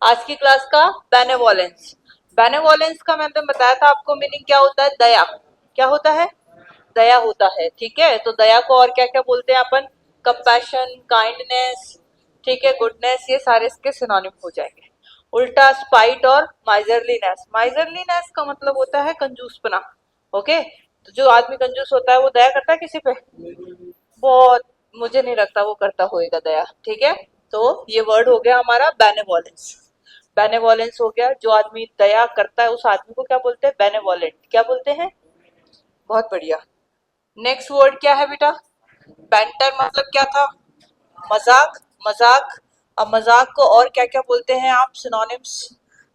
आज की क्लास का बेनेवोलेंस। बेनेवोलेंस का मैंने बताया था आपको मीनिंग क्या होता है। दया। क्या होता है? दया होता है। ठीक है, तो दया को और क्या क्या बोलते हैं अपन? कंपैशन, काइंडनेस, ठीक है, गुडनेस, ये सारे इसके सिनोनिम हो जाएंगे। उल्टा स्पाइट और माइजरलीनेस। माइजरलीनेस का मतलब होता है कंजूसपना। ओके, तो जो आदमी कंजूस होता है वो दया करता है किसी पे? बहुत, मुझे नहीं लगता वो करता होएगा दया। ठीक है, तो ये वर्ड हो गया हमारा बेनेवोलेंस। बेनेवोलेंस हो गया, जो आदमी दया करता है उस आदमी को क्या बोलते हैं? बेनेवोलेंट। क्या बोलते हैं? बहुत बढ़िया। नेक्स्ट वर्ड क्या है बेटा? बैंटर मतलब क्या था? मजाक। मजाक। अब मजाक को और क्या क्या बोलते हैं आप सिनोनिम्स?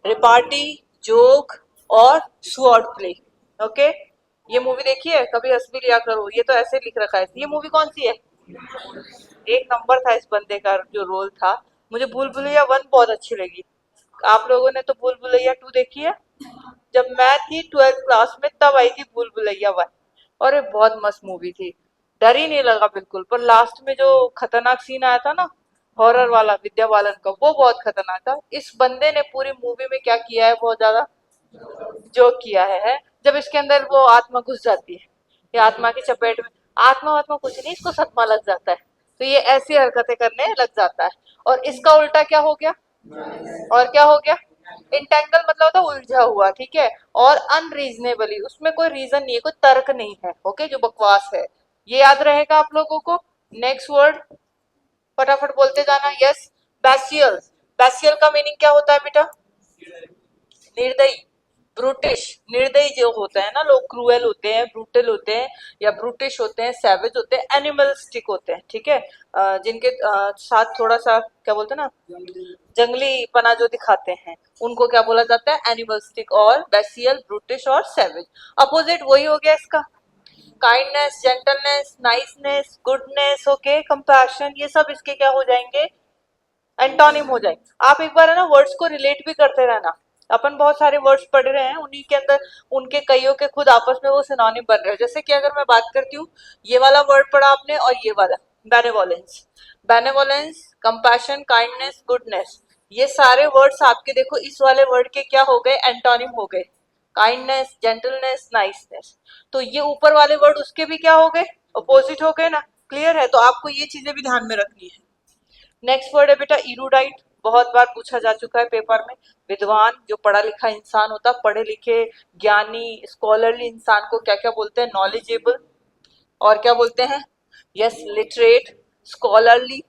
रिपार्टी, जोक और स्वॉर्ड प्ले। ओके, ये मूवी देखी है कभी? हंस भी लिया करो, ये तो ऐसे लिख रखा है। ये मूवी कौन सी है? एक नंबर था इस बंदे का जो रोल था। मुझे भूल भुलैया 1 बहुत अच्छी लगी। आप लोगों ने तो भूल भुलैया 2 देखी है? जब मैं थी 12th क्लास में तब आई थी भूल भुलैया 1। और ये बहुत मस्त मूवी थी। डर ही नहीं लगा बिल्कुल, पर लास्ट में जो खतरनाक सीन आया था ना, हॉरर वाला, विद्या बालन का, वो बहुत खतरनाक था। इस बंदे ने पूरी मूवी में क्या किया है, बहुत ज्यादा जो किया है। जब इसके अंदर वो आत्मा घुस जाती है, ये आत्मा की चपेट में, आत्मा आत्मा कुछ नहीं, इसको सदमा लग जाता है, तो ये ऐसी हरकतें करने लग जाता है। और इसका उल्टा क्या हो गया? और क्या हो गया? इंटेंगल मतलब होता है उलझा हुआ। ठीक है, और अनरीजनेबली, उसमें कोई रीजन नहीं है, कोई तर्क नहीं है। ओके, जो बकवास है, ये याद रहेगा आप लोगों को। नेक्स्ट वर्ड फटाफट बोलते जाना। यस, बैसियल। बैसियल का मीनिंग क्या होता है बेटा? निर्दयी, ब्रूटिश। निर्दयी जो होते हैं ना लोग, क्रूएल होते हैं, ब्रूटल होते हैं, या ब्रूटिश होते हैं, सैवेज होते हैं, एनिमलिस्टिक होते हैं। ठीक है, जिनके साथ थोड़ा सा क्या बोलते हैं ना, जंगली पना जो दिखाते हैं, उनको क्या बोला जाता है? एनिमलिस्टिक। और बेसियल, ब्रूटिश और सैवेज। अपोजिट वही हो गया इसका। Kindness, gentleness, niceness, goodness, okay, compassion, ये सब इसके क्या हो जाएंगे? एंटोनिम हो जाएंगे। आप एक बार है ना वर्ड्स को रिलेट भी करते रहना। अपन बहुत सारे वर्ड्स पढ़ रहे हैं, उन्हीं के अंदर उनके कईयों के खुद आपस में वो सिनोनिम बन रहे हैं। जैसे कि अगर मैं बात करती हूँ, ये वाला वर्ड पढ़ा आपने और ये वाला, benevolence. Benevolence, compassion, kindness, goodness, ये सारे वर्ड्स आपके देखो इस वाले वर्ड के क्या हो गए? एंटोनिम हो गए। Kindness, gentleness, niceness. तो ये ऊपर वाले वर्ड उसके भी क्या हो गए? अपोजिट हो गए ना। क्लियर है? तो आपको ये चीजें भी ध्यान में रखनी है। नेक्स्ट वर्ड है बेटा इरूडाइट। बहुत बार पूछा जा चुका है पेपर में। विद्वान, जो पढ़ा लिखा इंसान होता, पढ़े लिखे, ज्ञानी, स्कॉलरली इंसान को क्या क्या बोलते हैं? नॉलेजेबल। और क्या बोलते हैं? Yes, literate, scholarly,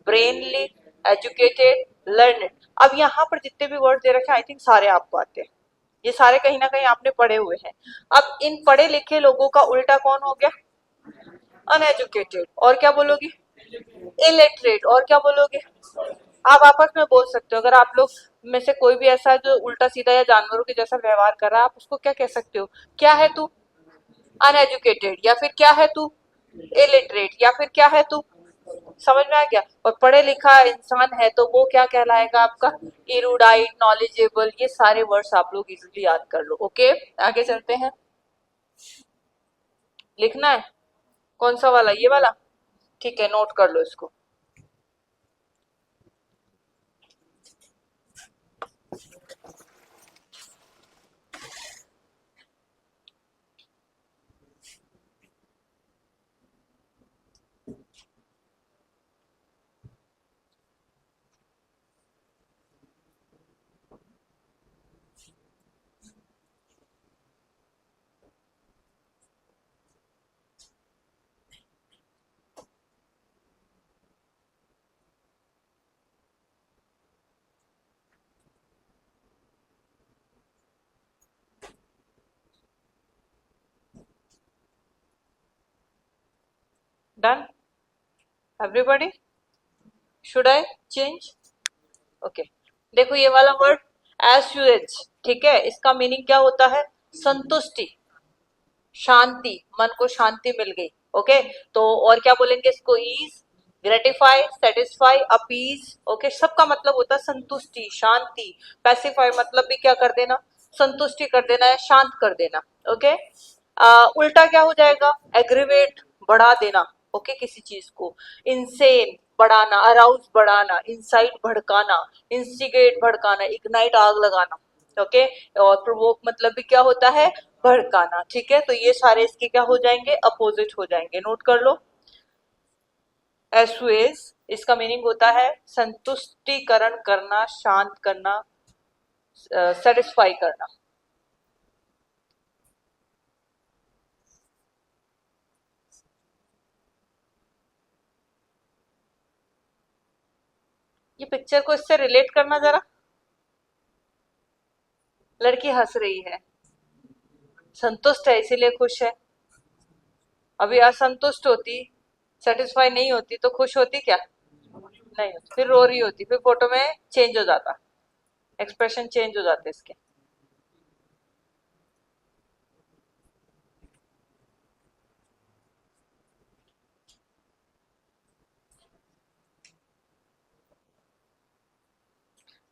Brainly, educated, learned. अब यहाँ पर जितने भी वर्ड दे रखे हैं, आई थिंक सारे आपको आते हैं। ये सारे कहीं ना कहीं आपने पढ़े हुए हैं। अब इन पढ़े लिखे लोगों का उल्टा कौन हो गया? अनएजुकेटेड। और क्या बोलोगे? इलिटरेट। और क्या बोलोगे? आप आपस में बोल सकते हो। अगर आप लोग में से कोई भी ऐसा है जो उल्टा सीधा या जानवरों के जैसा व्यवहार कर रहा है, आप उसको क्या कह सकते हो? क्या है तू? अनएजुकेटेड। या फिर क्या है तू? इलिटरेट। या फिर क्या है तू? समझ में आ गया? और पढ़े लिखा इंसान है तो वो क्या कहलाएगा आपका? इरूडाइट, नॉलेजेबल। ये सारे वर्ड्स आप लोग इजीली याद कर लो। ओके, आगे चलते हैं। लिखना है कौन सा वाला? ये वाला? ठीक है, नोट कर लो इसको। Done everybody? Should I change? Okay, देखो ये वाला वर्ड एस्यूएज। ठीक है, इसका मीनिंग क्या होता है? संतुष्टि, शांति, मन को शांति मिल गई। ओके, तो और क्या बोलेंगे इसको? Ease, gratify, satisfy, appease. Okay, सबका मतलब होता है संतुष्टि, शांति। पैसिफाई मतलब भी क्या कर देना? संतुष्टि कर देना या शांत कर देना। ओके, उल्टा क्या हो जाएगा? एग्रीवेट, बढ़ा देना। ओके, किसी चीज को इंसेन बढ़ाना, अराउज बढ़ाना, इंसाइट भड़काना, इंस्टिगेट भड़काना, इग्नाइट आग लगाना, ओके। और प्रोवोक मतलब भी क्या होता है, भड़काना, ठीक है। तो ये सारे इसके क्या हो जाएंगे, अपोजिट हो जाएंगे, नोट कर लो। एसुएज इसका मीनिंग होता है संतुष्टिकरण करना, शांत करना, सेटिस्फाई करना। ये पिक्चर को इससे रिलेट करना जरा। लड़की हंस रही है, संतुष्ट है इसीलिए खुश है। अभी असंतुष्ट होती, सेटिस्फाई नहीं होती तो खुश होती क्या, नहीं होती, फिर रो रही होती, फिर फोटो में चेंज हो जाता, एक्सप्रेशन चेंज हो जाते इसके।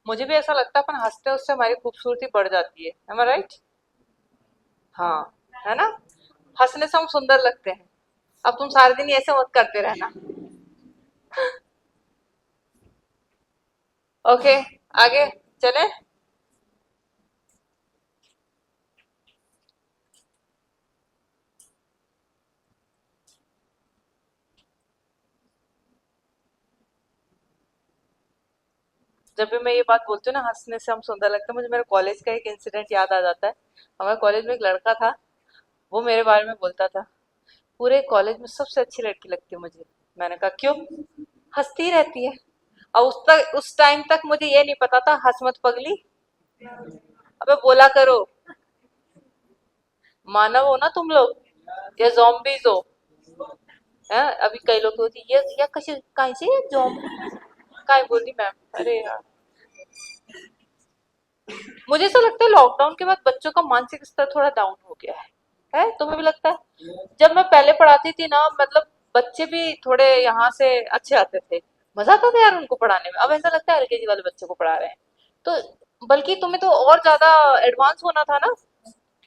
मुझे भी ऐसा लगता है, अपन हंसते उससे हमारी खूबसूरती बढ़ जाती है, एम आई राइट? हाँ, है ना, हंसने से हम सुंदर लगते हैं। अब तुम सारे दिन ऐसे मत करते रहना। ओके, आगे चले। जब भी मैं ये बात बोलती हूँ ना, हंसने से हम सुंदर लगते हैं, मुझे मेरे कॉलेज का एक इंसिडेंट याद आ जाता है। हमारे कॉलेज में एक लड़का था, वो मेरे बारे में बोलता था, पूरे कॉलेज में सबसे अच्छी लड़की लगती है मुझे। मैंने कहा क्यों, हंसती रहती है। और उस टाइम तक मुझे ये नहीं पता था, हंस मत पगली, अबे बोला करो, मानव हो ना तुम लोग या zombies हो। है अभी कई लोग होती ये या कशी काय से जॉम, काय बोलती मैम, अरे यार। मुझे ऐसा लगता है लॉकडाउन के बाद बच्चों का मानसिक स्तर थोड़ा डाउन हो गया है तुम्हें भी लगता है? जब मैं पहले पढ़ाती थी ना, मतलब बच्चे भी थोड़े यहाँ से अच्छे आते थे, मजा आता था यार उनको पढ़ाने में। अब ऐसा लगता है एलकेजी वाले बच्चों को पढ़ा रहे हैं। तो बल्कि तुम्हें तो और ज्यादा एडवांस होना था ना।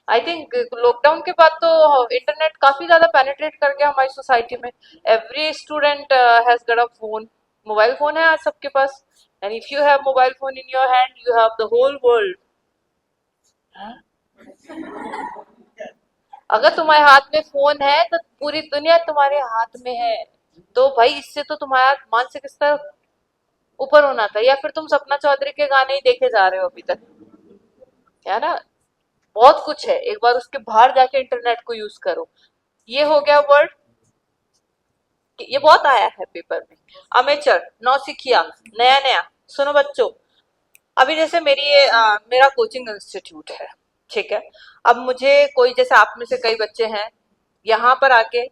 आई थिंक लॉकडाउन के बाद तो इंटरनेट काफी ज्यादा पेनिट्रेट कर गया हमारी सोसाइटी में। Every student has got a phone, mobile phone है आज सबके पास। And if you have mobile phone in your hand, you have the whole world. अगर तुम्हारे हाथ में फोन है तो पूरी दुनिया तुम्हारे हाथ में है। तो भाई इससे तो तुम्हारा मानसिक स्तर ऊपर होना था, या फिर तुम सपना चौधरी के गाने ही देखे जा रहे हो अभी तक, है ना। बहुत कुछ है, एक बार उसके बाहर जाके इंटरनेट को यूज करो। ये हो गया वर्ड, ये बहुत आया है पेपर में। अमेचर, नौसिखिया, नया नया। सुनो बच्चों, अभी जैसे मेरा कोचिंग इंस्टीट्यूट है, ठीक है। अब मुझे कोई, जैसे आप में से कई बच्चे हैं यहाँ पर आके,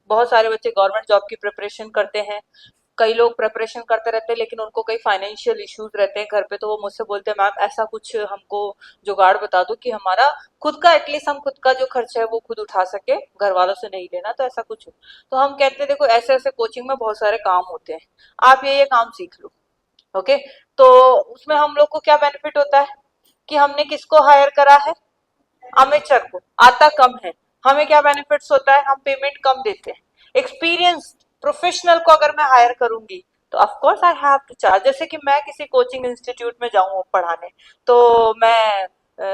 बहुत सारे बच्चे गवर्नमेंट जॉब की प्रिपरेशन करते हैं। कई लोग प्रिपरेशन करते रहते हैं लेकिन उनको कई फाइनेंशियल इश्यूज रहते हैं घर पे, तो वो मुझसे बोलते हैं मैम ऐसा कुछ हमको जुगाड़ बता दो कि हमारा खुद का, एटलीस्ट हम खुद का जो खर्चा है वो खुद उठा सके, घर वालों से नहीं लेना, तो ऐसा कुछ हो। तो हम कहते हैं देखो ऐसे ऐसे कोचिंग में बहुत सारे काम होते हैं, आप ये काम सीख लो, ओके। तो उसमें हम लोग को क्या बेनिफिट होता है कि हमने किसको हायर करा है, अमेचर को, आता कम है। हमें क्या बेनिफिट्स होता है, हम पेमेंट कम देते हैं। एक्सपीरियंस प्रोफेशनल को अगर मैं हायर करूंगी तो of course I have to charge. जैसे कि मैं किसी कोचिंग इंस्टीट्यूट में जाऊं पढ़ाने, तो मैं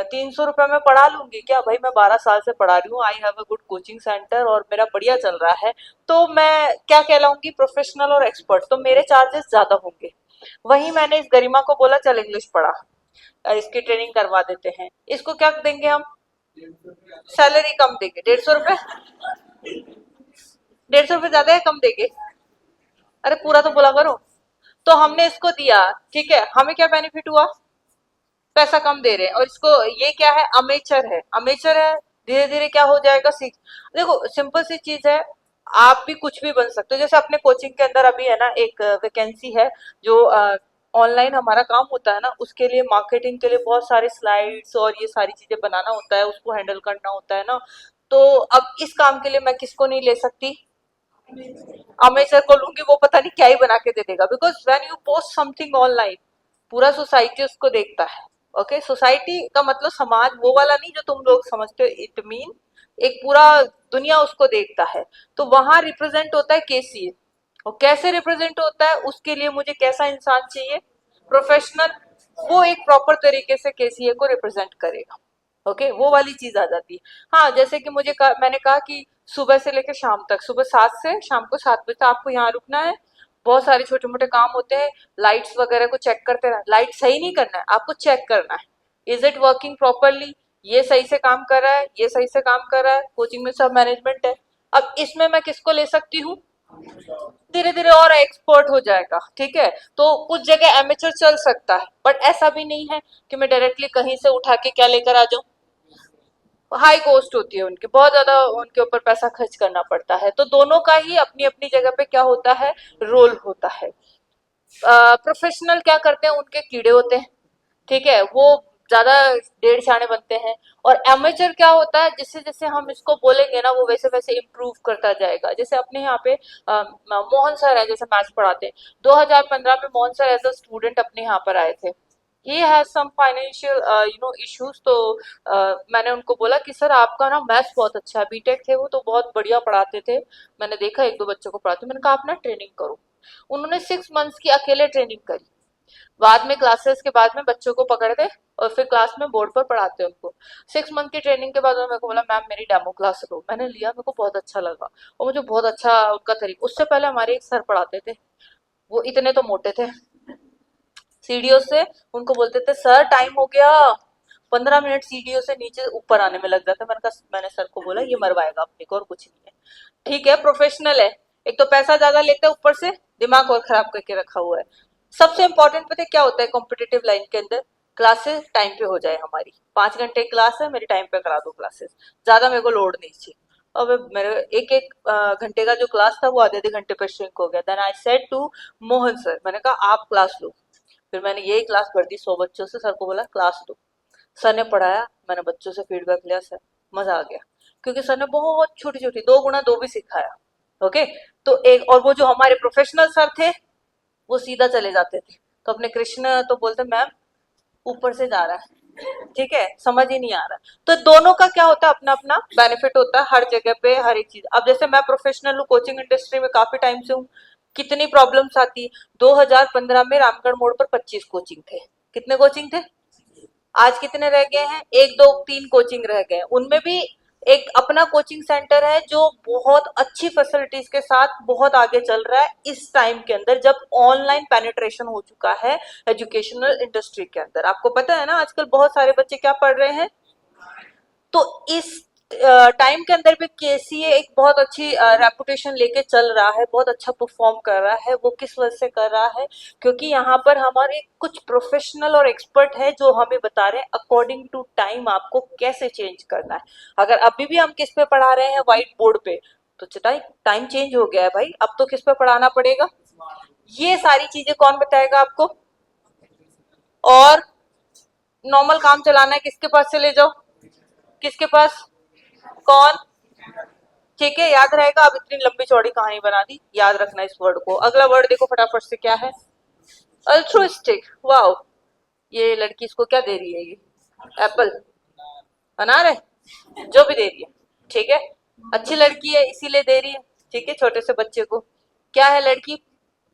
300 रुपए में पढ़ा लूंगी क्या, भाई मैं 12 साल से पढ़ा रही हूँ, I have a good coaching centre और मेरा बढ़िया चल रहा है, तो मैं क्या कहलाऊंगी, प्रोफेशनल और एक्सपर्ट, तो मेरे चार्जेस ज्यादा होंगे। वहीं मैंने इस गरिमा को बोला चल इंग्लिश पढ़ा, इसकी ट्रेनिंग करवा देते हैं, इसको क्या देंगे हम, सैलरी कम देंगे, 150 रुपए, 150 रुपए ज्यादा है, कम देंगे। अरे पूरा तो बोला करो। तो हमने इसको दिया, ठीक है, हमें क्या बेनिफिट हुआ, पैसा कम दे रहे हैं। और इसको, ये क्या है, अमेचर है, अमेचर है, धीरे धीरे क्या हो जाएगा, सीख। देखो सिंपल सी चीज है, आप भी कुछ भी बन सकते हो। जैसे अपने कोचिंग के अंदर अभी है ना एक वैकेंसी है, जो ऑनलाइन हमारा काम होता है ना, उसके लिए मार्केटिंग के लिए बहुत सारे स्लाइड्स और ये सारी चीजें बनाना होता है, उसको हैंडल करना होता है ना। तो अब इस काम के लिए मैं किसको नहीं ले सकती, अमेचर को लूंगी, वो पता नहीं क्या ही बना के दे देगा। Because when you post something online, पूरा सोसाइटी उसको देखता है। ओके, सोसाइटी का मतलब समाज वो वाला नहीं जो तुम लोग समझते हो, इट मीन एक पूरा दुनिया उसको देखता है। तो वहां रिप्रेजेंट होता है केसीए। और कैसे रिप्रेजेंट होता है, उसके लिए मुझे कैसा इंसान चाहिए, प्रोफेशनल, वो एक प्रॉपर तरीके से केसीए को रिप्रेजेंट करेगा। ओके, वो वाली चीज आ जाती है। हाँ, जैसे कि मैंने कहा कि सुबह से लेकर शाम तक, सुबह 7 से शाम को 7 बजे तक आपको यहाँ रुकना है। बहुत सारे छोटे मोटे काम होते हैं, लाइट्स वगैरह को चेक करते रहना। लाइट सही नहीं करना है, आपको चेक करना है, इज इट वर्किंग प्रॉपरली, ये सही से काम कर रहा है, ये सही से काम कर रहा है। कोचिंग में सब मैनेजमेंट है। अब इसमें मैं किसको ले सकती हूँ, धीरे धीरे और एक्सपर्ट हो जाएगा। ठीक है, तो कुछ जगह एमेचर चल सकता है, बट ऐसा भी नहीं है कि मैं डायरेक्टली कहीं से उठा के क्या लेकर आ जाऊं। हाई कॉस्ट होती है उनकी, बहुत ज्यादा उनके ऊपर पैसा खर्च करना पड़ता है। तो दोनों का ही अपनी अपनी जगह पे क्या होता है, रोल होता है। प्रोफेशनल क्या करते हैं, उनके कीड़े होते हैं। ठीक है, वो ज्यादा डेढ़ छाने बनते हैं। और एमेचर क्या होता है, जिससे जैसे हम इसको बोलेंगे ना, वो वैसे वैसे इम्प्रूव करता जाएगा। जैसे अपने यहाँ पे मोहन सर है, जैसे मैथ्स पढ़ाते हैं। 2015 में Mohan sir as a student अपने यहाँ पर आए थे। He has some financial issues. तो मैंने उनको बोला कि सर आपका ना मैथ्स बहुत अच्छा है, बीटेक थे वो तो बहुत बढ़िया पढ़ाते थे, मैंने देखा एक दो बच्चों को पढ़ाते। मैंने कहा आप ना ट्रेनिंग करो। उन्होंने 6 मंथ्स की अकेले ट्रेनिंग करी। बाद में क्लासेस के बाद में बच्चों को पकड़ते और फिर क्लास में बोर्ड पर पढ़ाते उनको। 6 मंथ की ट्रेनिंग के बाद उन्होंने मेरे को बोला मैम मेरी डेमो क्लास लो। मैंने लिया, मेरे को बहुत अच्छा लगा और मुझे बहुत अच्छा उनका तरीका। उससे पहले हमारे एक सर पढ़ाते थे, वो इतने तो मोटे थे, सीढ़ियों से उनको बोलते थे सर टाइम हो गया, 15 मिनट सीढ़ियों से नीचे ऊपर आने में लग जाता। मैंने सर को बोला ये मरवाएगा अपने को और कुछ नहीं है। ठीक है, प्रोफेशनल है, एक तो पैसा ज्यादा लेते हैं, ऊपर से दिमाग और खराब करके रखा हुआ है। सबसे इंपॉर्टेंट पता है क्या होता है कॉम्पिटेटिव लाइन के अंदर, क्लासेस टाइम पे हो जाए हमारी। 5 घंटे क्लास है, मेरी टाइम पे करा दो क्लासेस, ज्यादा मेरे को लोड नहीं चाहिए। अब मेरे एक एक घंटे का जो क्लास था वो आधे आधे घंटे पे श्रिंक हो गया। Then I said to Mohan sir, मैंने कहा आप क्लास लो। फिर मैंने यही क्लास भर दी 100 बच्चों से, सर को बोला क्लास लो। सर ने पढ़ाया, मैंने बच्चों से फीडबैक लिया, सर मजा आ गया, क्योंकि सर ने बहुत छोटी छोटी 2 गुणा 2 भी सिखाया। ओके, तो एक और वो जो हमारे प्रोफेशनल सर थे वो सीधा चले जाते थे। तो अपने कृष्ण तो बोलते मैम ऊपर से जा रहा है, ठीक है, समझ ही नहीं आ रहा। तो दोनों का क्या होता है, अपना अपना बेनिफिट होता है हर जगह पे, हर एक चीज। अब जैसे मैं प्रोफेशनल हूँ, कोचिंग इंडस्ट्री में काफी टाइम से हूँ, कितनी प्रॉब्लम्स आती। 2015 में रामगढ़ मोड़ पर 25 कोचिंग थे। कितने कोचिंग थे, आज कितने रह गए हैं, एक दो तीन कोचिंग रह गए। उनमें भी एक अपना कोचिंग सेंटर है जो बहुत अच्छी फैसिलिटीज के साथ बहुत आगे चल रहा है इस टाइम के अंदर, जब ऑनलाइन पेनिट्रेशन हो चुका है एजुकेशनल इंडस्ट्री के अंदर। आपको पता है ना आजकल बहुत सारे बच्चे क्या पढ़ रहे हैं। तो इस टाइम के अंदर भी केसीए एक बहुत अच्छी रेपुटेशन लेके चल रहा है, बहुत अच्छा परफॉर्म कर रहा है। वो किस वजह से कर रहा है, क्योंकि यहाँ पर हमारे कुछ प्रोफेशनल और एक्सपर्ट है जो हमें बता रहे हैं अकॉर्डिंग टू टाइम आपको कैसे चेंज करना है। अगर अभी भी हम किस पे पढ़ा रहे हैं, व्हाइट बोर्ड पे, तो टाइम चेंज हो गया है भाई, अब तो किस पे पढ़ाना पड़ेगा। ये सारी चीजें कौन बताएगा आपको। और नॉर्मल काम चलाना है, किसके पास चले जाओ, किसके पास, कौन। ठीक है, याद रहेगा। अब इतनी लंबी चौड़ी कहानी बना दी, याद रखना इस वर्ड को। अगला वर्ड देखो फटाफट से, क्या है, अल्ट्रुइस्टिक। वाओ, ये लड़की इसको क्या दे रही है, ये एप्पल अनार है, जो भी दे रही है, ठीक है, अच्छी लड़की है इसीलिए दे रही है। ठीक है, छोटे से बच्चे को क्या है लड़की,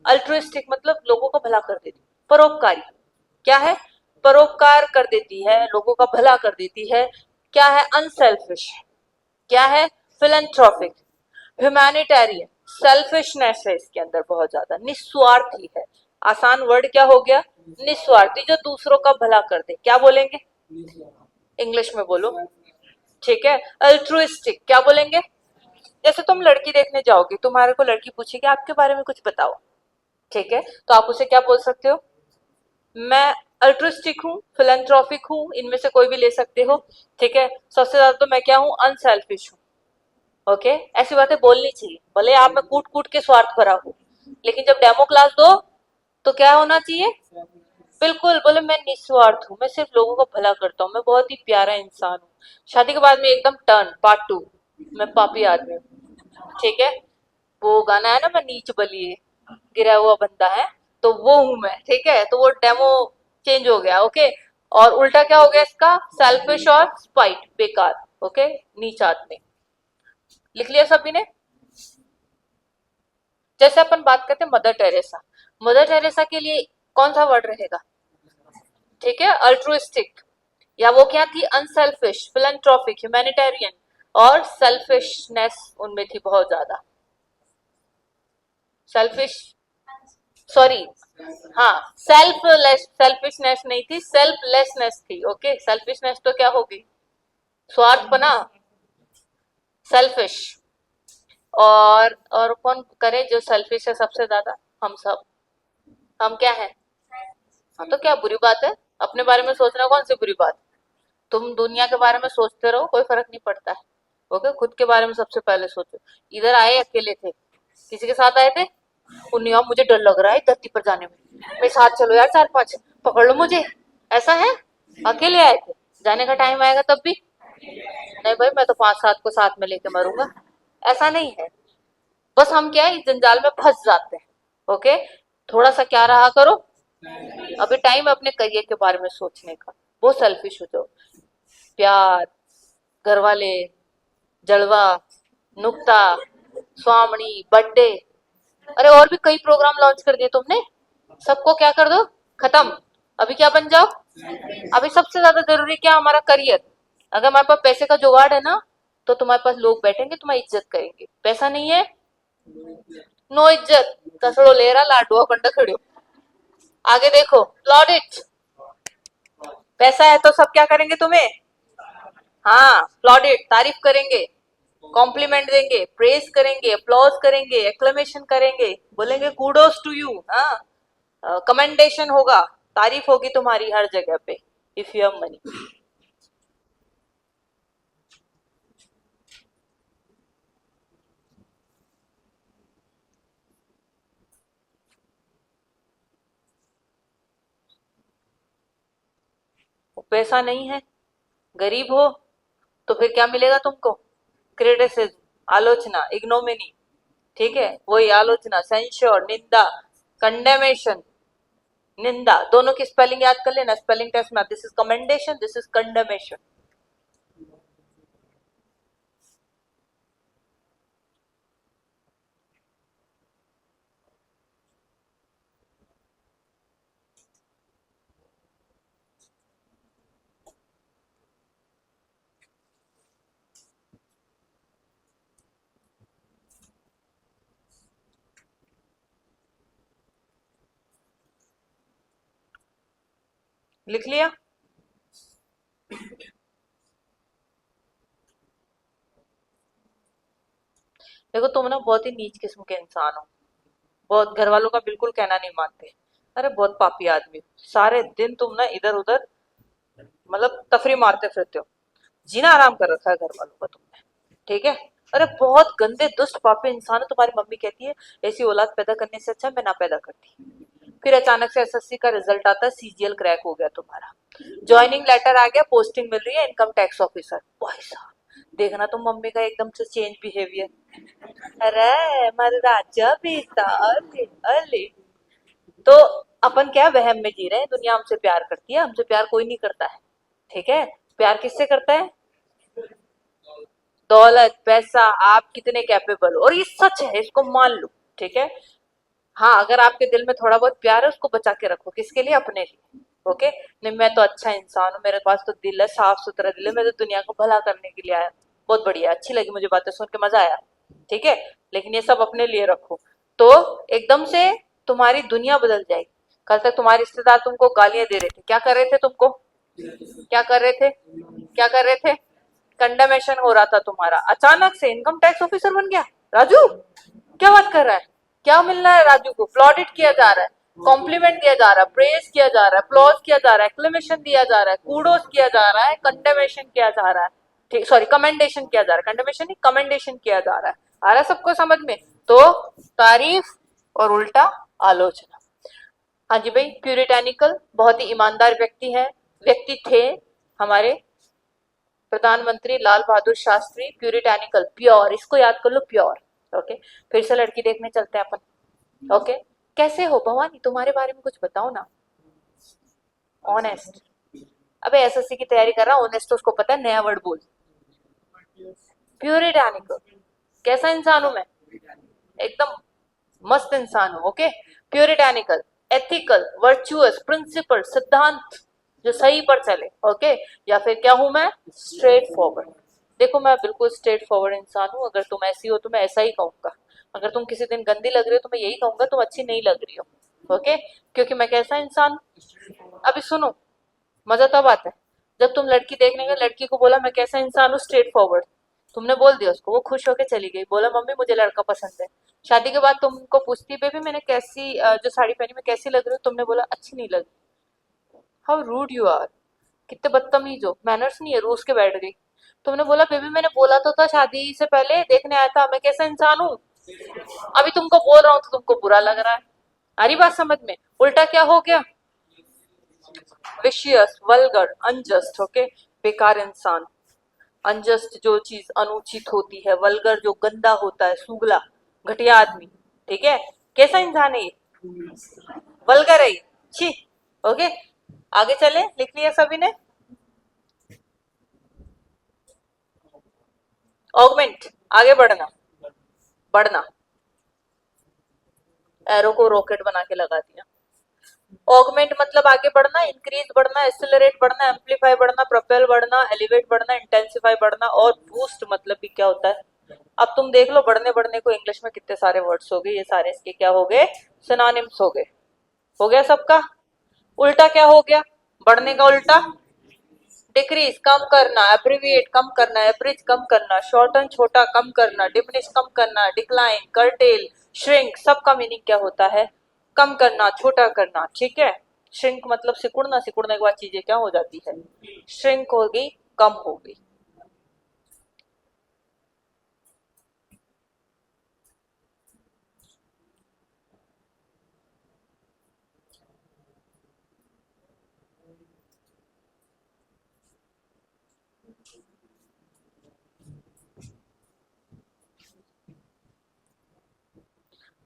अल्ट्रुइस्टिक मतलब लोगों का भला कर देती, परोपकारी। क्या है, परोपकार कर देती है, लोगों का भला कर देती है। क्या है, अनसेल्फिश। क्या है, फिलेंथ्रोपिक, ह्यूमैनिटेरियन। सेल्फिशनेस है इसके अंदर बहुत ज्यादा, निस्वार्थी है। आसान वर्ड क्या हो गया, निस्वार्थी, जो दूसरों का भला कर दे। क्या बोलेंगे, इंग्लिश में बोलो, ठीक है। अल्ट्रुइस्टिक क्या बोलेंगे, जैसे तुम लड़की देखने जाओगे, तुम्हारे को लड़की पूछेगी आपके बारे में कुछ बताओ, ठीक है, तो आप उसे क्या बोल सकते हो, मैं अल्ट्रुइस्टिक हूँ, फिलेंथ्रोपिक हूँ, इनमें से कोई भी ले सकते हो। ठीक है, सबसे ज्यादा तो मैं क्या हूँ, अनसेल्फिश हूँ। ओके, ऐसी बातें बोलनी चाहिए, भले आप में कूट कूट के स्वार्थ भरा हो, लेकिन जब डेमो क्लास दो तो क्या होना चाहिए, बिल्कुल बोले मैं निस्वार्थ हूँ, मैं सिर्फ लोगों का भला करता हूँ, मैं बहुत ही प्यारा इंसान हूँ। शादी के बाद में एकदम टर्न पार्ट 2, मैं पापी आदमी हूँ। ठीक है, वो गाना है ना, मैं नीच बलिए गिरा हुआ बंदा है, तो वो हूं मैं। ठीक है, तो वो डेमो चेंज हो गया। ओके, और उल्टा क्या हो गया इसका, सेल्फिश और स्पाइट, बेकार। ओके, नीच आदमी। लिख लिया सभी ने? जैसे अपन बात करते हैं मदर टेरेसा, मदर टेरेसा के लिए कौन सा वर्ड रहेगा? ठीक है, अल्ट्रुइस्टिक, या वो क्या थी? अनसेल्फिश, फिलैंथ्रोपिक, ह्यूमैनिटेरियन, और सेल्फिशनेस उनमें थी बहुत ज्यादा। सेल्फिश, सॉरी, हाँ, सेल्फलेस, सेल्फिशनेस नहीं थी, सेल्फलेसनेस थी। ओके, सेल्फिशनेस तो क्या होगी? स्वार्थपना, सेल्फिश। और कौन करे जो सेल्फिश है सबसे ज्यादा? हम सब। हम क्या है? हाँ, तो क्या बुरी बात है? अपने बारे में सोचना कौन सी बुरी बात? तुम दुनिया के बारे में सोचते रहो, कोई फर्क नहीं पड़ता है। ओके, खुद के बारे में सबसे पहले सोचो। इधर आए अकेले थे, किसी के साथ आए थे? पुण्य, मुझे डर लग रहा है धरती पर जाने में, मेरे साथ चलो यार, 4-5 पकड़ लो मुझे, ऐसा है? अकेले आए थे, जाने का टाइम आएगा तब भी नहीं भाई, मैं तो 5-7 को साथ में लेके मरूंगा, ऐसा नहीं है। बस हम क्या है, इस जंजाल में फंस जाते हैं। ओके, थोड़ा सा क्या रहा करो, अभी टाइम है अपने करियर के बारे में सोचने का, वो सेल्फिश हो जाओ। प्यार, घर वाले, जलवा, नुक्ता, स्वामणी, बर्थडे, अरे और भी कई प्रोग्राम लॉन्च कर दिए तुमने, सबको क्या कर दो, खत्म। अभी क्या बन जाओ? अभी सबसे ज्यादा जरूरी क्या? हमारा करियर। अगर हमारे पास पैसे का जुगाड़ है ना, तो तुम्हारे पास लोग बैठेंगे, तुम्हारी इज्जत करेंगे। पैसा नहीं है, नो इज्जत, कसड़ो ले रहा लाडुआ पंडा खड़ो। आगे देखो, प्लॉडिट, पैसा है तो सब क्या करेंगे तुम्हें? हाँ, प्लॉडिट, तारीफ करेंगे, कॉम्प्लीमेंट देंगे, प्रेज करेंगे, अप्लॉज करेंगे, एक्लेमेशन करेंगे, बोलेंगे कूडोस टू यू। हाँ, कमेंडेशन होगा, तारीफ होगी तुम्हारी हर जगह पे, इफ यू हैव मनी। पैसा नहीं है, गरीब हो, तो फिर क्या मिलेगा तुमको? क्रिटिसिज्म, आलोचना, इग्नोमिनी। ठीक है, वही आलोचना, सेंश्योर, निंदा, कंडेमेशन, निंदा, दोनों की स्पेलिंग याद कर लेना स्पेलिंग टेस्ट में। This is commendation, this is condemnation. लिख लिया? देखो, तुम ना बहुत ही नीच किस्म के इंसान हो, बहुत घर वालों का बिल्कुल कहना नहीं मानते। अरे बहुत पापी आदमी हो। सारे दिन तुम ना इधर उधर मतलब तफरी मारते फिरते हो, जीना आराम कर रखा है घर वालों का तुमने। ठीक है, अरे बहुत गंदे दुष्ट पापी इंसान हो। तुम्हारी मम्मी कहती है ऐसी औलाद पैदा करने से अच्छा मैं ना पैदा करती। फिर अचानक से एसएससी का रिजल्ट आता है, सीजीएल क्रैक हो गया तुम्हारा, ज्वाइनिंग लेटर आ गया, पोस्टिंग मिल रही है इनकम टैक्स ऑफिसर। भाई साहब, देखना तुम मम्मी का एकदम से चेंज बिहेवियर। अरे हमारे राजा बेटा, अले अले। तो अपन क्या वहम में जी रहे हैं, दुनिया हमसे प्यार करती है, हमसे प्यार कोई नहीं करता है। ठीक है, प्यार किससे करता है? दौलत, पैसा, आप कितने कैपेबल हो, और ये सच है, इसको मान लो। ठीक है, हाँ, अगर आपके दिल में थोड़ा बहुत प्यार है, उसको बचा के रखो। किसके लिए? अपने लिए। ओके, नहीं मैं तो अच्छा इंसान हूँ, मेरे पास तो दिल है, साफ सुथरा दिल है, मैं तो दुनिया को भला करने के लिए आया। बहुत बढ़िया, अच्छी लगी मुझे बातें सुन के, मजा आया। ठीक है, लेकिन ये सब अपने लिए रखो, तो एकदम से तुम्हारी दुनिया बदल जाएगी। कल तक तुम्हारे रिश्तेदार तुमको गालियां दे रहे थे, क्या कर रहे थे तुमको? क्या कर रहे थे? क्या कर रहे थे? कंडमेशन हो रहा था तुम्हारा, अचानक से इनकम टैक्स ऑफिसर बन गया राजू। क्या बात कर रहा है? क्या मिल रहा है राजू को? प्लॉडिट किया जा रहा है, कॉम्प्लीमेंट दिया जा रहा है, प्रेज किया जा रहा है, प्लॉज किया जा रहा है, एक्लेमेशन दिया जा रहा है, कूडोस किया जा रहा है, कंडेमेशन किया जा रहा है। ठीक, सॉरी, कमेंडेशन किया जा रहा है, कंडेमेशन नहीं, कमेंडेशन किया जा रहा है। आ रहा है सबको समझ में? तो तारीफ और उल्टा आलोचना। हाँ जी भाई, प्यूरिटैनिकल, बहुत ही ईमानदार व्यक्ति थे हमारे प्रधानमंत्री लाल बहादुर शास्त्री। प्यूरिटैनिकल, प्योर, इसको याद कर लो, प्योर। ओके, फिर से लड़की देखने चलते हैं अपन। ओके, कैसे हो भवानी, तुम्हारे बारे में कुछ बताओ ना। ऑनेस्ट, अबे एसएससी की तैयारी कर रहा, ऑनेस्ट तो उसको पता है, नया वर्ड बोल। प्यूरिटैनिकल, कैसा इंसान हूं मैं? एकदम मस्त इंसान हूं। ओके, प्यूरिटैनिकल, एथिकल, वर्चुअस, प्रिंसिपल, सिद्धांत जो सही पर चले। ओके, या फिर क्या हूं मैं? Straight forward. देखो मैं बिल्कुल स्ट्रेट फॉरवर्ड इंसान हूं। अगर तुम ऐसी हो तो मैं ऐसा ही कहूंगा। अगर तुम किसी दिन गंदी लग रही हो तो मैं यही कहूंगा तुम अच्छी नहीं लग रही हो। ओके, क्योंकि मैं कैसा इंसान हूं? अभी सुनो, मजा तब आता है जब तुम लड़की देखने गए, लड़की को बोला मैं कैसा इंसान हूँ, स्ट्रेट फॉरवर्ड। तुमने बोल दिया उसको, वो खुश होकर चली गई, बोला मम्मी मुझे लड़का पसंद है। शादी के बाद तुमको पूछती बेबी मैंने कैसी जो साड़ी पहनी मैं कैसी लग रही हूँ, तुमने बोला अच्छी नहीं लग। हाउ रूड यू आर, कितने बदतमीज हो, मैनर्स नहीं है, रोज के बैठ गई। तुमने बोला बेबी मैंने बोला तो था शादी से पहले देखने आया था मैं कैसा इंसान हूँ। अभी तुमको बोल रहा हूँ तो तुमको बुरा लग रहा है। आ रही बात समझ में? उल्टा क्या हो गया? Vicious, vulgar, unjust. ओके, बेकार इंसान। अनजस्ट जो चीज अनुचित होती है, वल्गर जो गंदा होता है, सुगला, घटिया आदमी। ठीक है, कैसा इंसान है ये? वल्गर है ये, छी। ओके, आगे चले, लिख लिया सभी ने? ऑगमेंट, आगे बढ़ना, बढ़ना, एरो को रॉकेट बना के लगा दिया। ऑगमेंट मतलब आगे बढ़ना, इंक्रीज बढ़ना, एक्सेलरेट बढ़ना, एम्पलीफाई बढ़ना, प्रोपेल बढ़ना, एलिवेट बढ़ना, इंटेंसिफाई बढ़ना, और बूस्ट मतलब भी क्या होता है? अब तुम देख लो बढ़ने बढ़ने को इंग्लिश में कितने सारे वर्ड्स हो गए, ये सारे इसके क्या हो गए? सिनोनिम्स हो गए। हो गया सबका? उल्टा क्या हो गया? बढ़ने का उल्टा डिक्रीज, कम करना, एब्रिविएट कम करना, एब्रिज कम करना, शॉर्टन छोटा कम करना, डिमिनिश कम करना, डिक्लाइन, कर्टेल, श्रिंक, सबका मीनिंग क्या होता है? कम करना, छोटा करना। ठीक है, श्रिंक मतलब सिकुड़ना, सिकुड़ने के बाद चीजें क्या हो जाती है? श्रिंक हो गई, कम हो गई।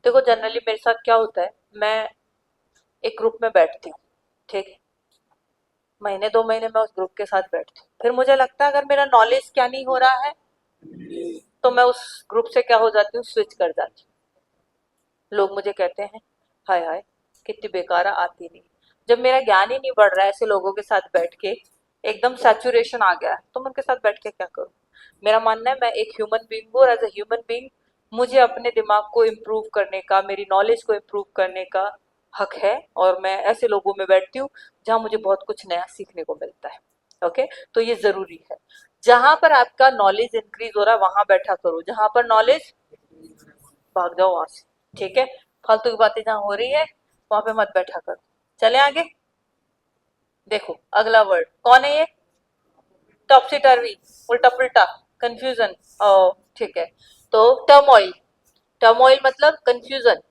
देखो जनरली मेरे साथ क्या होता है, मैं एक ग्रुप में बैठती हूँ, ठीक है, महीने 2 महीने मैं उस ग्रुप के साथ बैठती हूँ, फिर मुझे लगता है अगर मेरा नॉलेज क्या नहीं हो रहा है तो मैं उस ग्रुप से क्या हो जाती हूँ, स्विच कर जाती हूँ। लोग मुझे कहते हैं हाय हाय कितनी बेकार है, आती नहीं। जब मेरा ज्ञान ही नहीं बढ़ रहा है ऐसे लोगों के साथ बैठ के, एकदम सैचुरेशन आ गया है, तो मैं उनके साथ बैठ के क्या करूँ? मेरा मानना है मैं एक ह्यूमन बीइंग हूँ और एज ए ह्यूमन बीइंग मुझे अपने दिमाग को इम्प्रूव करने का, मेरी नॉलेज को इम्प्रूव करने का हक है, और मैं ऐसे लोगों में बैठती हूँ जहाँ मुझे बहुत कुछ नया सीखने को मिलता है। ओके, तो ये जरूरी है। जहां पर आपका नॉलेज इंक्रीज हो रहा है वहां बैठा करो, जहां पर नॉलेज, भाग जाओ वहां से। ठीक है, फालतू की बातें जहां हो रही है वहां पे मत बैठा करो। चले आगे, देखो अगला वर्ड कौन है ये? टॉपसी टर्वी, उल्टा पुल्टा, कंफ्यूजन। ओ ठीक है, तो टर्मोइल। टर्मोइल मतलब कंफ्यूजन,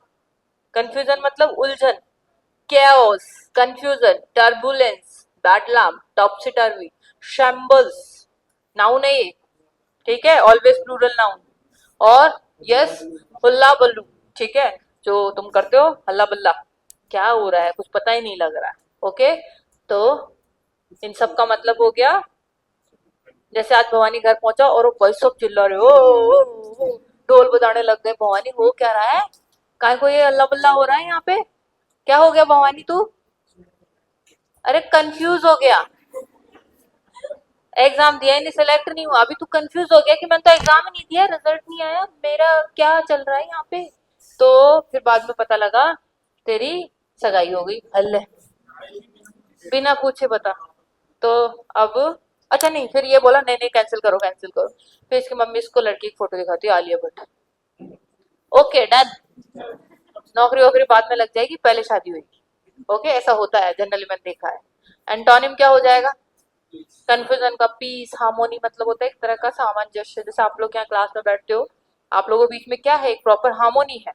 कंफ्यूजन मतलब उलझन, chaos, confusion, turbulence, bedlam, topsy turvy, shambles, noun है ये। ठीक है, ऑलवेज प्लूरल नाउन। और यस, हुल्ला बल्लू। ठीक है, जो तुम करते हो हल्ला बल्ला, क्या हो रहा है कुछ पता ही नहीं लग रहा है। ओके, तो इन सब का मतलब हो गया, जैसे आज भवानी घर पहुंचा और वो भाई सब चिल्ला रहे हो, ढोल बजाने लग गए, भवानी हो क्या रहा है, काय को ये अल्लाह बल्ला हो रहा है यहाँ पे, क्या हो गया भवानी तू? अरे कंफ्यूज हो गया, एग्जाम दिया ही नहीं, सिलेक्ट नहीं हुआ, अभी तू कंफ्यूज हो गया कि मैंने तो एग्जाम ही नहीं दिया, रिजल्ट नहीं आया मेरा, क्या चल रहा है यहाँ पे? तो फिर बाद में पता लगा तेरी सगाई हो गई, हल्ले, बिना पूछे बता। तो अब अच्छा नहीं, फिर ये बोला नहीं नहीं कैंसिल करो कैंसिल करो। फिर इसकी मम्मी इसको लड़की की फोटो दिखाती है, आलिया भट्ट। ओके डन, नौकरी वोकरी बाद में लग जाएगी, पहले शादी होगी। ओके, ऐसा होता है जनरली, मैंने देखा है। एंटोनिम क्या हो जाएगा? कन्फ्यूजन का पीस, हार्मोनी मतलब होता है एक तरह का सामंजस्य, जैसे आप लोग यहाँ क्लास में बैठते हो, आप लोगों के बीच में क्या है, एक प्रॉपर हार्मोनी है,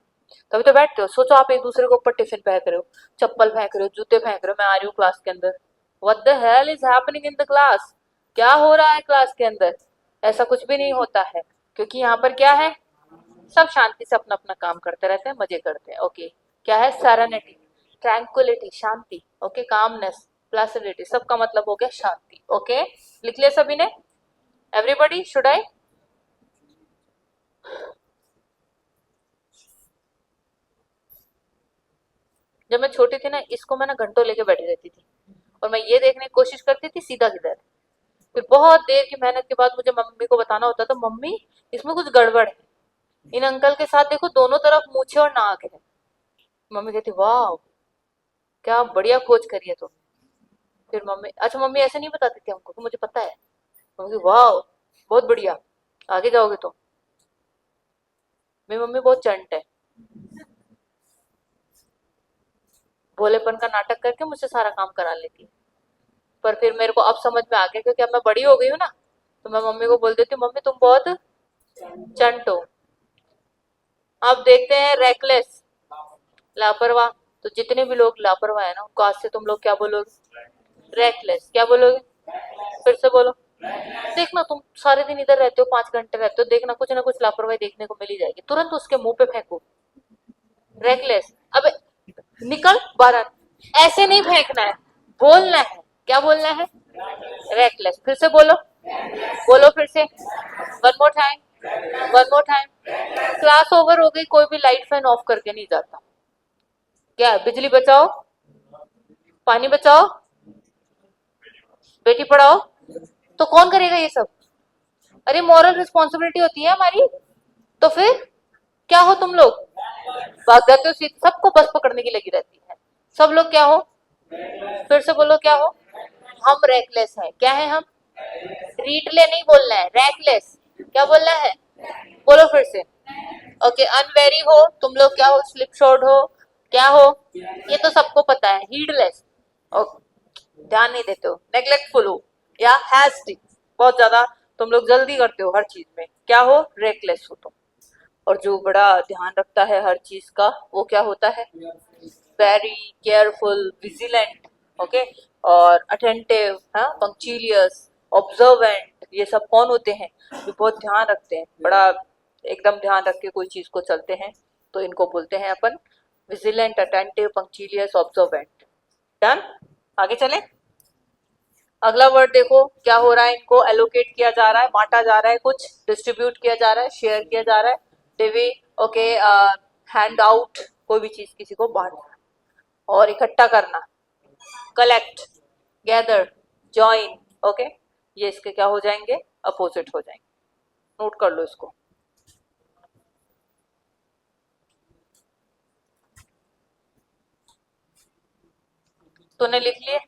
तभी तो बैठते हो। सोचो आप एक दूसरे के ऊपर टिफिन फेंक रहे हो, चप्पल फेंक रहे हो, जूते फेंक रहे हो, मैं आ रही हूँ क्लास के अंदर, what the hell is happening in the class, क्या हो रहा है क्लास के अंदर? ऐसा कुछ भी नहीं होता है, क्योंकि यहाँ पर क्या है, सब शांति से अपना अपना काम करते रहते हैं, मजे करते हैं। ओके, क्या है? सेरेनिटी, ट्रैंक्विलिटी, शांति। ओके, कामनेस, प्लासिडिटी, सबका मतलब हो गया शांति। ओके, लिख लिया सभी ने? Everybody, should I? जब मैं छोटी थी ना, इसको मैं ना घंटों लेके बैठी रहती थी और मैं ये देखने की कोशिश करती थी सीधा किधर है। फिर बहुत देर की मेहनत के बाद मुझे मम्मी को बताना होता था, मम्मी इसमें कुछ गड़बड़ है, इन अंकल के साथ देखो दोनों तरफ मूछे और नाक है। मम्मी कहती वाह क्या बढ़िया खोज करी है तुम। फिर मम्मी, अच्छा मम्मी ऐसे नहीं बताती थी हमको कि मुझे पता है। मम्मी वाह बहुत बढ़िया, आगे जाओगे तो। मेरी मम्मी बहुत चंट है, भोलेपन का नाटक करके मुझसे सारा काम करा लेती है। पर फिर मेरे को अब समझ में आ गया, क्योंकि अब मैं बड़ी हो गई हूँ ना, तो मैं मम्मी को बोल देती हूँ मम्मी तुम बहुत चंट हो। अब देखते हैं रेकलेस, लापरवाह। तो जितने भी लोग लापरवाह है ना, उनको आज से तुम लोग क्या बोलोगे? रेकलेस। क्या बोलोगे? फिर से बोलो। देखना तुम सारे दिन इधर रहते हो, 5 घंटे रहते हो, देखना कुछ ना कुछ लापरवाही देखने को मिल ही जाएगी, तुरंत उसके मुंह पे फेंको। रेकलेस। अबे निकल बाहर, ऐसे नहीं फेंकना है, बोलना है। क्या बोलना है? रेकलेस। फिर से बोलो, बोलो फिर से, one more time, one more time. Class over हो गई, कोई भी लाइट फैन ऑफ करके नहीं जाता। क्या बिजली बचाओ, पानी बचाओ, बेटी पढ़ाओ, तो कौन करेगा ये सब? अरे मॉरल रिस्पॉन्सिबिलिटी होती है हमारी। तो फिर क्या हो तुम लोग? भाग जाते हो, सबको बस पकड़ने की लगी रहती है। सब लोग क्या हो? फिर से बोलो क्या हो? हम रेकलेस हैं। क्या है हम? रीटले नहीं बोलना है, रैकलेस। क्या बोलना है? बोलो फिर से। ओके, अनवेरी हो तुम लोग, क्या हो? स्लिप शॉर्ट हो, क्या हो? ये तो सबको पता है, हीडलेस। ध्यान नहीं देते हो, नेग्लेक्टफुल हो, या हैस्टी, बहुत ज्यादा तुम लोग जल्दी करते हो हर चीज में। क्या हो? रेकलेस हो तुम। और जो बड़ा ध्यान रखता है हर चीज का, वो क्या होता है? वेरी केयरफुल, विजिलेंट, ओके, और अटेंटिव, हाँ, पंक्चुलियस, ऑब्जर्वेंट, ये सब कौन होते हैं? जो बहुत ध्यान रखते हैं, बड़ा एकदम ध्यान रख के कोई चीज को चलते हैं, तो इनको बोलते हैं अपन विजिलेंट, अटेंटिव, पंक्चुलियस, ऑब्जर्वेंट। डन। आगे चले। अगला वर्ड देखो क्या हो रहा है, इनको एलोकेट किया जा रहा है, बांटा जा रहा है, कुछ डिस्ट्रीब्यूट किया जा रहा है, शेयर किया जा रहा है, डिवी, ओके, हैंड आउट, कोई भी चीज किसी को बांटना और इकट्ठा करना, कलेक्ट, गैदर, ज्वाइन, ओके, ये इसके क्या हो जाएंगे? अपोजिट हो जाएंगे। नोट कर लो इसको। तूने लिख लिए?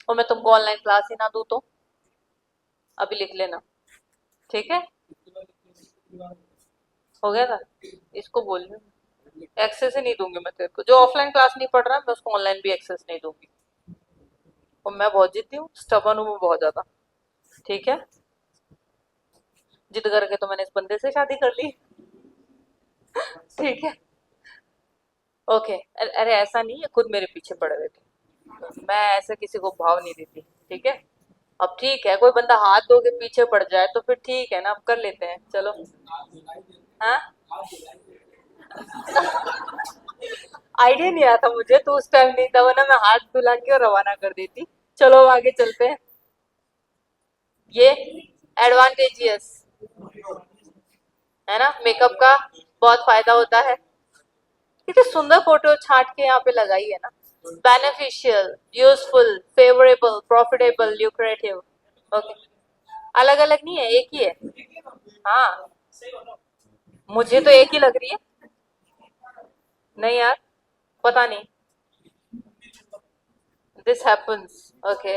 और मैं तुमको ऑनलाइन क्लास ही ना दूं तो? अभी लिख लेना, ठीक है? हो गया था। इसको बोल रही हूँ, एक्सेस ही नहीं दूंगी मैं तेरे को। जो ऑफलाइन क्लास नहीं पढ़ रहा मैं उसको ऑनलाइन भी एक्सेस नहीं दूंगी। और मैं बहुत जिद्दी हूँ, स्टबन हूँ मैं बहुत ज्यादा, ठीक है? जिद करके तो मैंने इस बंदे से शादी कर ली, ठीक है? ओके, अरे ऐसा नहीं है, खुद मेरे पीछे पड़े हुए थे, मैं ऐसे किसी को भाव नहीं देती, ठीक है? अब ठीक है, कोई बंदा हाथ धो के पीछे पड़ जाए तो फिर ठीक है ना, अब कर लेते हैं, चलो। हाँ, आइडिया नहीं आया था मुझे, तो उस टाइम नहीं था, वरना मैं हाथ धुला के और रवाना कर देती। चलो अब आगे चलते हैं। ये एडवांटेजियस है ना, मेकअप का बहुत फायदा होता है। कितनी सुंदर फोटो छाट के यहाँ पे लगाई है ना। Beneficial, useful, favourable, profitable, lucrative, okay. अलग अलग नहीं है, एक ही है। हाँ, मुझे तो एक ही लग रही है। नहीं यार, पता नहीं। This happens, okay.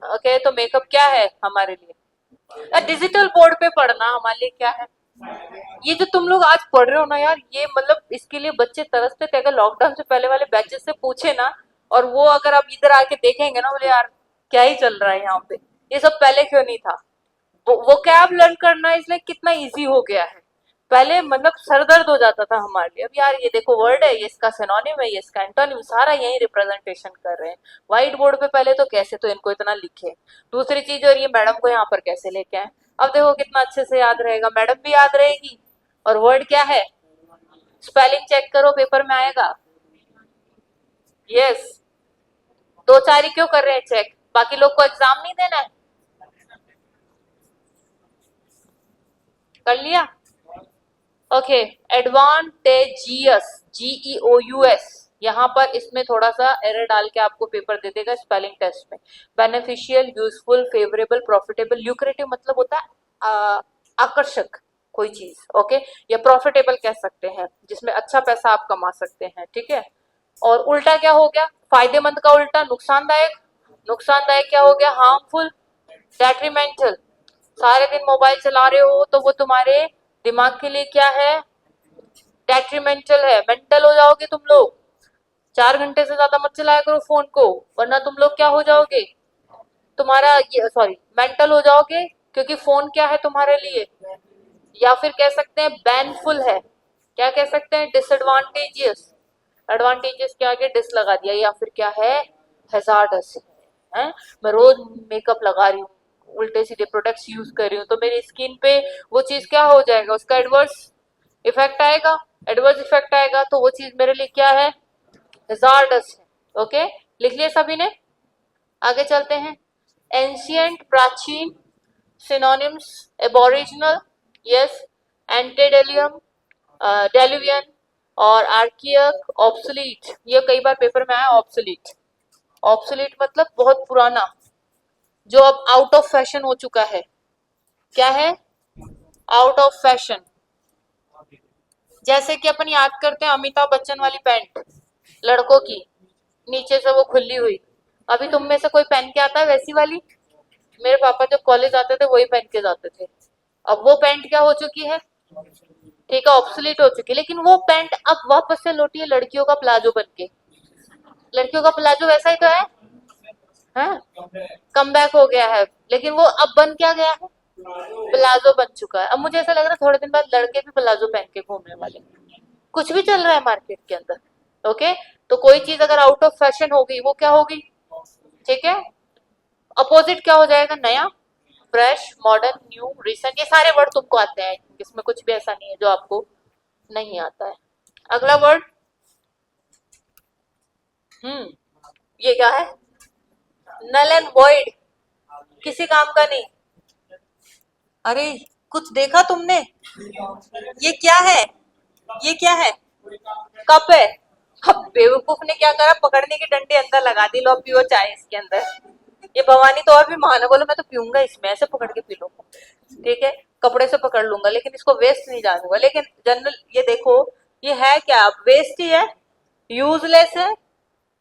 ओके, तो मेकअप क्या है हमारे लिए? डिजिटल बोर्ड पे पढ़ना हमारे लिए क्या है? ये जो तुम लोग आज पढ़ रहे हो ना यार, ये मतलब इसके लिए बच्चे तरसते थे, अगर लॉकडाउन से पहले वाले बैचेस से पूछे ना, और वो अगर अब इधर आके देखेंगे ना, बोले यार क्या ही चल रहा है यहाँ पे, ये सब पहले क्यों नहीं था? वो कैब लर्न करना इसलिए कितना इजी हो गया है। पहले मतलब सर दर्द हो जाता था हमारे लिए। अब यार ये देखो वर्ड है, ये इसका सिनोनिम है, ये इसका एंटोनिम, सारा यही रिप्रेजेंटेशन कर रहे हैं व्हाइट बोर्ड पे। पहले तो कैसे तो इनको इतना लिखे। दूसरी चीज, और ये मैडम को यहाँ पर कैसे लेके आए? अब देखो कितना अच्छे से याद रहेगा, मैडम भी याद रहेगी। और वर्ड क्या है? स्पेलिंग चेक करो, पेपर में आएगा। यस, दो चार ही क्यों कर रहे हैं चेक, बाकी लोग को एग्जाम नहीं देना है? कर लिया। ओके, एडवांटेजियस, GEOUS, यहाँ पर इसमें थोड़ा सा एरर डाल के आपको पेपर दे देगा स्पेलिंग टेस्ट में। Beneficial, useful, favourable, profitable, lucrative मतलब होता है आकर्षक कोई चीज, ओके, या प्रॉफिटेबल कह सकते हैं जिसमें अच्छा पैसा आप कमा सकते हैं, ठीक है। और उल्टा क्या हो गया, फायदेमंद का उल्टा नुकसानदायक, नुकसानदायक क्या हो गया, हार्मफुल, डेट्रीमेंटल। सारे दिन मोबाइल चला रहे हो तो वो तुम्हारे दिमाग के लिए क्या है, डेट्रीमेंटल है, मेंटल हो जाओगे तुम लोग। 4 घंटे से ज्यादा मत चलाया करो फोन को, वरना तुम लोग क्या हो जाओगे, तुम्हारा ये सॉरी मेंटल हो जाओगे, क्योंकि फोन क्या है तुम्हारे लिए, या फिर कह सकते हैं बैनफुल है, क्या कह सकते हैं, डिसएडवांटेजियस, एडवांटेजेस के आगे डिस लगा दिया, या फिर क्या है, हैजार्डस है। मैं रोज मेकअप लगा रही हूँ, उल्टे सीधे प्रोडक्ट्स यूज कर रही हूँ, तो मेरी स्किन पे वो चीज क्या हो जाएगा, उसका एडवर्स इफेक्ट आएगा, एडवर्स इफेक्ट आएगा, तो वो चीज मेरे लिए क्या है, हैजार्डस है। ओके, लिख लिया सभी ने, आगे चलते हैं। एंशियंट प्राचीन, सिनोनिम्स, एबोरिजिनल, यस, एंटेडेलियम, डेल्युवियन, और आर्कियक, ऑब्सोलीट, ये कई बार पेपर में आया ऑब्सोलीट। ऑब्सोलीट मतलब बहुत पुराना, जो अब आउट ऑफ फैशन हो चुका है, क्या है, आउट ऑफ फैशन। जैसे कि अपन याद करते हैं अमिताभ बच्चन वाली पैंट, लड़कों की, नीचे से वो खुली हुई, अभी तुम में से कोई पहन के आता है वैसी वाली? मेरे पापा जब कॉलेज आते थे वही पहन के जाते थे। अब वो पैंट क्या हो चुकी है, ठीक है, ऑब्सोलीट हो चुकी है, लेकिन वो पैंट अब वापस से लौटी है लड़कियों का प्लाजो बन के। लड़कियों का प्लाजो वैसा ही तो है, हाँ, कम बैक हो गया है, लेकिन वो अब बन क्या गया है, प्लाजो बन चुका है। अब मुझे ऐसा लग रहा है थोड़े दिन बाद लड़के भी प्लाजो पहन के घूमने वाले, कुछ भी चल रहा है मार्केट के अंदर। ओके, तो कोई चीज अगर आउट ऑफ फैशन हो गई वो क्या होगी, ठीक है, अपोजिट क्या हो जाएगा, नया, फ्रेश, मॉडर्न, न्यू, रिसेंट, ये सारे वर्ड तुमको आते हैं, इसमें कुछ भी ऐसा नहीं है जो आपको नहीं आता है। अगला वर्ड, ये क्या है, नल एंड वॉइड, किसी काम का नहीं। अरे, कुछ देखा तुमने, ये क्या है, ये क्या है, कप है। अब बेवकूफ ने क्या करा, पकड़ने की डंडी अंदर लगा दी, लो पियो चाय इसके अंदर। ये भवानी तो और भी महान है, बोलो मैं तो पीऊंगा इसमें, ऐसे पकड़ के पी लो, ठीक है, कपड़े से पकड़ लूंगा लेकिन इसको वेस्ट नहीं जानूंगा। लेकिन जनरल ये देखो, ये है क्या, वेस्ट ही है, यूजलेस है,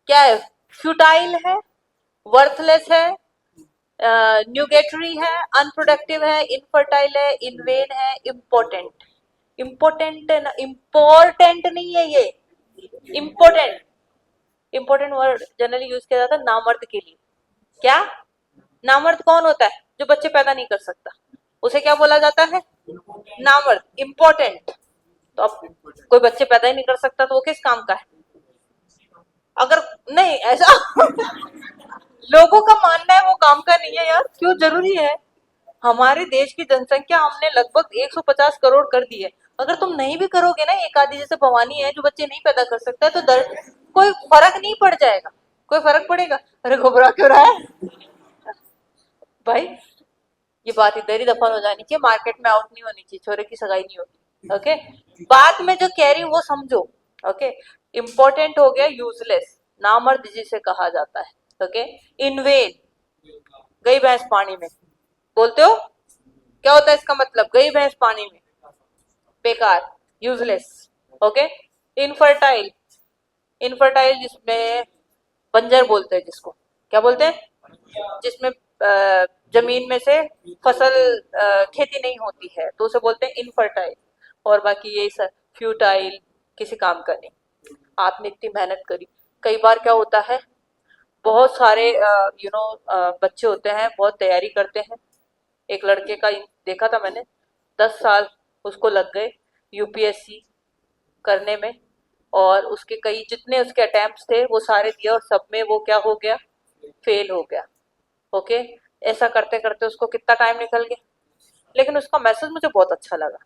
क्या है, फ्यूटाइल है, वर्थलेस है, न्यूगेटरी है, अनप्रोडक्टिव है, इनफर्टाइल है, इनवेन है, इम्पोर्टेंट। इम्पोर्टेंट इम्पोर्टेंट नहीं है ये, important. Important word generally use किया जाता है नामर्द के लिए। क्या, नामर्द कौन होता है, जो बच्चे पैदा नहीं कर सकता, उसे क्या बोला जाता है, नामर्द। इम्पोर्टेंट, तो अब कोई बच्चे पैदा ही नहीं कर सकता तो वो किस काम का है, अगर नहीं ऐसा लोगों का मानना है वो काम का नहीं है यार, क्यों जरूरी है। हमारे देश की जनसंख्या हमने लगभग 150 करोड़ कर दी है, अगर तुम नहीं भी करोगे ना, एक आधी जैसे भवानी है जो बच्चे नहीं पैदा कर सकता है, तो कोई फर्क नहीं पड़ जाएगा, कोई फर्क पड़ेगा, अरे घबरा क्यों रहा है भाई, ये बात इधर ही दफन हो जानी चाहिए, मार्केट में आउट नहीं होनी चाहिए, छोरे की सगाई नहीं होगी। ओके, बात में जो कह रही हूँ वो समझो। ओके, इम्पोर्टेंट हो गया यूजलेस, नामर्द जिसे कहा जाता है। ओके, इनवेन, गई भैंस पानी में, बोलते हो क्या होता है इसका मतलब, गई भैंस पानी में, बेकार, यूजलेस। ओके, इनफर्टाइल, इनफर्टाइल जिसमें बंजर बोलते हैं जिसको, क्या बोलते हैं, जिसमें जमीन में से फसल खेती नहीं होती है तो उसे बोलते हैं इनफर्टाइल। और बाकी यही सब फ्यूटाइल, किसी काम का नहीं। आपने इतनी मेहनत करी, कई बार क्या होता है, बहुत सारे बच्चे होते हैं, बहुत तैयारी करते हैं। एक लड़के का देखा था मैंने, 10 साल उसको लग गए यूपीएससी करने में, और उसके कई जितने उसके अटेम्प्ट्स थे वो सारे दिए और सब में वो क्या हो गया, फेल हो गया। ओके, ऐसा करते करते उसको कितना टाइम निकल गया, लेकिन उसका मैसेज मुझे बहुत अच्छा लगा।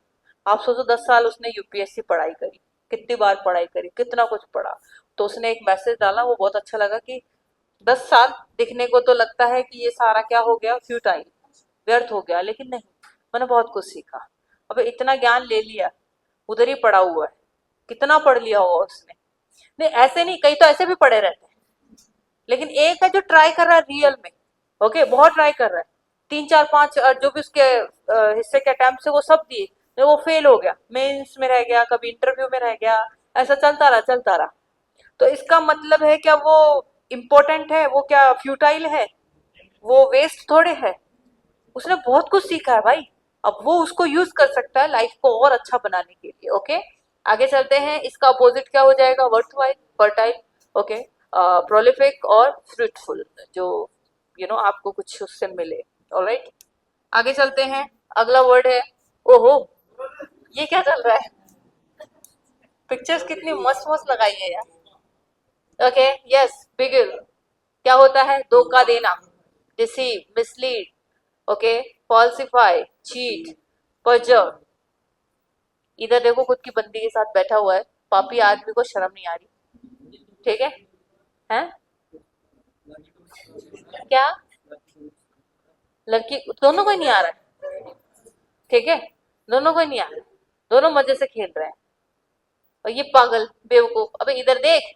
आप सोचो 10 साल उसने यूपीएससी पढ़ाई करी, कितनी बार पढ़ाई करी, कितना कुछ पढ़ा, तो उसने एक मैसेज डाला, वो बहुत अच्छा लगा कि 10 साल दिखने को तो लगता है कि ये सारा क्या हो गया, फ्यूटाइल, व्यर्थ हो गया, लेकिन नहीं, मैंने बहुत कुछ सीखा। अबे इतना ज्ञान ले लिया, उधर ही पड़ा हुआ है, कितना पढ़ लिया होगा उसने। नहीं ऐसे नहीं, कई तो ऐसे भी पड़े रहते हैं, लेकिन एक है जो ट्राई कर रहा है रियल में। ओके, बहुत ट्राई कर रहा है, 3 4 5 जो भी उसके हिस्से के अटेम्प्ट से वो सब दिए, तो वो फेल हो गया, मेंस में रह गया, कभी इंटरव्यू में रह गया, ऐसा चलता रहा चलता रहा। तो इसका मतलब है क्या वो इम्पोर्टेंट है, वो क्या फ्यूटाइल है, वो वेस्ट थोड़े है। उसने बहुत कुछ सीखा है भाई, अब वो उसको यूज कर सकता है लाइफ को और अच्छा बनाने के लिए। ओके, आगे चलते हैं। इसका अपोजिट क्या हो जाएगा, वर्थवाइल, फर्टाइल। ओके, प्रोलिफिक और फ्रूटफुल, जो आपको कुछ उससे मिले। ऑलराइट, आगे चलते हैं। अगला वर्ड है, ओहो, ये क्या चल रहा है, पिक्चर्स कितनी मस्त मस्त लगाई है यार। ओके, यस, बिगिल, क्या होता है, धोखा देना, deceive, mislead, okay, falsify, cheat, perjure. इधर देखो खुद की बंदी के साथ बैठा हुआ है, पापी आदमी को शर्म नहीं आ रही, ठीक है, हैं? क्या, लड़की दोनों को ही नहीं आ रहा है, ठीक है, दोनों को ही नहीं आ रहा है, दोनों मजे से खेल रहे हैं, और ये पागल बेवकूफ, अबे इधर देख,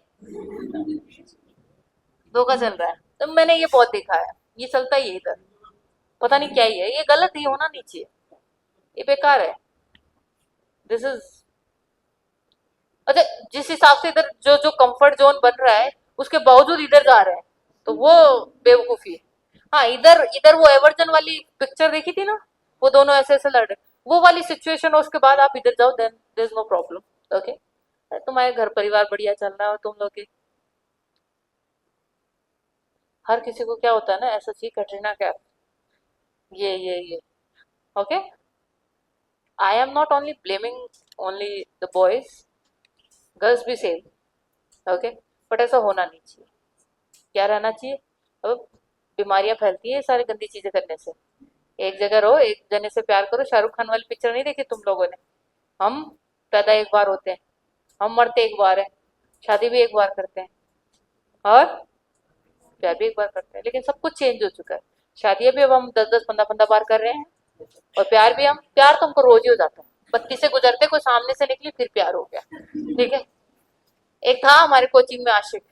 धोखा चल रहा है। तो मैंने ये बहुत देखा है, ये चलता ही है इधर, पता नहीं क्या ही है, ये गलत ही होना नहीं चाहिए, ये बेकार है। दिस इज, अच्छा, जिस हिसाब से इधर जो जो कंफर्ट जोन बन रहा है, उसके बावजूद इधर जा रहे हैं, तो वो बेवकूफी है। हाँ, इधर इधर वो एवर्जन वाली पिक्चर देखी थी ना, वो दोनों ऐसे ऐसे लड़ रहे, वो वाली सिचुएशन हो, उसके बाद आप इधर जाओ, then there is no problem. Okay, तुम्हारे घर परिवार बढ़िया चल रहा है और तुम लोग के, हर किसी को क्या होता है ना, ऐसा चाहिए कैटरीना कैफ, ये okay. I am not only blaming only the boys, girls भी सेम, ओके, बट ऐसा होना नहीं चाहिए। क्या रहना चाहिए, अब बीमारियां फैलती है सारी गंदी चीजें करने से। एक जगह रहो, एक जने से प्यार करो। शाहरुख खान वाली पिक्चर नहीं देखी तुम लोगों ने, हम पैदा एक बार होते हैं, हम मरते एक बार है, शादी भी एक बार करते हैं, और प्यार भी एक बार करते हैं, लेकिन सब कुछ चेंज हो चुका है। शादियां भी अब हम 10 10 15 15 बार कर रहे हैं, और प्यार भी, हम प्यार तो हमको रोज ही हो जाता है, बत्ती से गुजरते कोई सामने से निकली फिर प्यार हो गया, ठीक है। एक था हमारे कोचिंग में आशिक,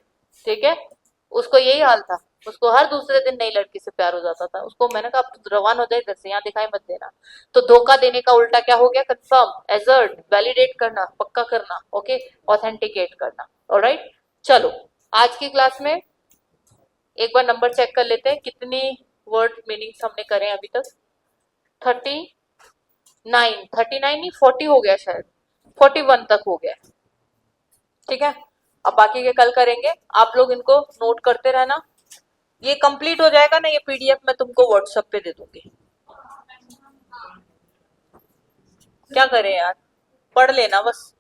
ठीक है, उसको यही हाल था, उसको हर दूसरे दिन नई लड़की से प्यार हो जाता था। उसको मैंने कहा अब तो रवान हो जाए घर से, यहाँ दिखाई मत देना। तो धोखा देने का उल्टा क्या हो गया, कंफर्म, एजर्ट, वैलिडेट करना, पक्का करना, ओके, ऑथेंटिकेट करना। ऑलराइट, चलो आज की क्लास में एक बार नंबर चेक कर लेते हैं, कितनी वर्ड मीनिंग्स हमने करे हैं अभी तक। 39, 39 नहीं, 40 हो गया शायद, 41 तक हो गया, ठीक है। अब बाकी के कल करेंगे, आप लोग इनको नोट करते रहना। ये कंप्लीट हो जाएगा ना, ये पीडीएफ मैं तुमको व्हाट्सएप पे दे दूंगी। क्या करें यार, पढ़ लेना बस।